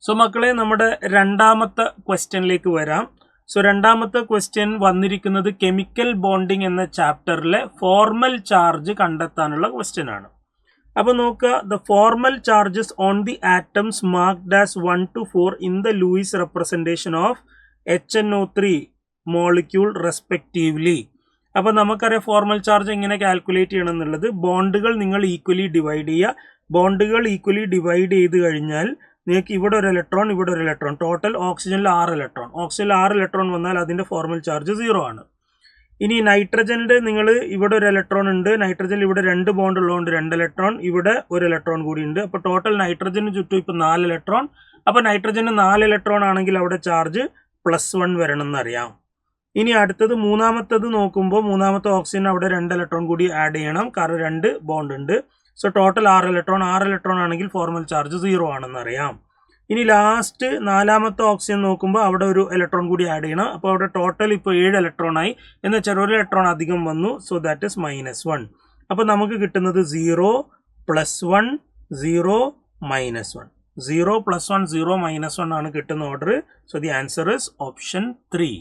So മക്കളെ, നമ്മുടെ രണ്ടാമത്തെ ക്വസ്റ്റ്യനിലേക്ക് വരാം. സോ രണ്ടാമത്തെ ക്വസ്റ്റ്യൻ വന്നിരിക്കുന്നത് കെമിക്കൽ ബോണ്ടിങ് എന്ന ചാപ്റ്ററിലെ ഫോർമൽ ചാർജ് കണ്ടെത്താനുള്ള ക്വസ്റ്റ്യൻ ആണ്. അപ്പോൾ നോക്കുക, the formal charges on the atoms marked as 1 to 4 in the Lewis representation of HNO3 molecule respectively. അപ്പോൾ നമുക്കറിയാം ഫോർമൽ ചാർജ് എങ്ങനെ കാൽക്കുലേറ്റ് ചെയ്യണം എന്നുള്ളത്. ബോണ്ടുകൾ നിങ്ങൾ ഈക്വലി ഡിവൈഡ് ചെയ്യുക. ബോണ്ടുകൾ ഈക്വലി ഡിവൈഡ് ചെയ്ത് കഴിഞ്ഞാൽ നിങ്ങൾക്ക് ഇവിടെ ഒരു ഇലക്ട്രോൺ, ഇവിടെ ഒരു ഇലക്ട്രോൺ, ടോട്ടൽ ഓക്സിജനിൽ 6 ഇലക്ട്രോൺ. ഓക്സിജനിൽ 6 ഇലക്ട്രോൺ വന്നാൽ അതിൻ്റെ ഫോർമൽ ചാർജ് 0 ആണ്. ഇനി നൈട്രജനിൽ നിങ്ങൾ ഇവിടെ ഒരു ഇലക്ട്രോൺ ഉണ്ട്, നൈട്രജനിൽ ഇവിടെ 2 ബോണ്ട് ഉള്ളതുകൊണ്ട് 2 ഇലക്ട്രോൺ, ഇവിടെ ഒരു ഇലക്ട്രോൺ കൂടി ഉണ്ട്. അപ്പോൾ ടോട്ടൽ നൈട്രജന് ചുറ്റും ഇപ്പോൾ 4 ഇലക്ട്രോൺ. അപ്പോൾ നൈട്രജന് 4 ഇലക്ട്രോൺ ആണെങ്കിൽ അവിടെ ചാർജ് +1 വരണം എന്നറിയാം. ഇനി അടുത്തത് മൂന്നാമത്തത് നോക്കുമ്പോൾ മൂന്നാമത്തെ ഓക്സിജൻ അവിടെ 2 ഇലക്ട്രോൺ കൂടി ആഡ് ചെയ്യണം, കാരണം 2 ബോണ്ട് ഉണ്ട്. സോ ടോട്ടൽ 6 ഇലക്ട്രോൺ ആണെങ്കിൽ ഫോർമൽ ചാർജ് 0 ആണെന്നറിയാം. ഇനി ലാസ്റ്റ് നാലാമത്തെ ഓക്സിജൻ നോക്കുമ്പോൾ അവിടെ ഒരു ഇലക്ട്രോൺ കൂടി ആഡ് ചെയ്യണം. അപ്പോൾ അവിടെ ടോട്ടൽ ഇപ്പോൾ 7 ഇലക്ട്രോൺ ആയി, എന്ന് വെച്ചാൽ ഒരു ഇലക്ട്രോൺ അധികം വന്നു. So that is -1. അപ്പോൾ നമുക്ക് കിട്ടുന്നത് 0 + 1 0 -1. 0 + 1 0 -1 ആണ് കിട്ടുന്ന order. So the answer is option 3.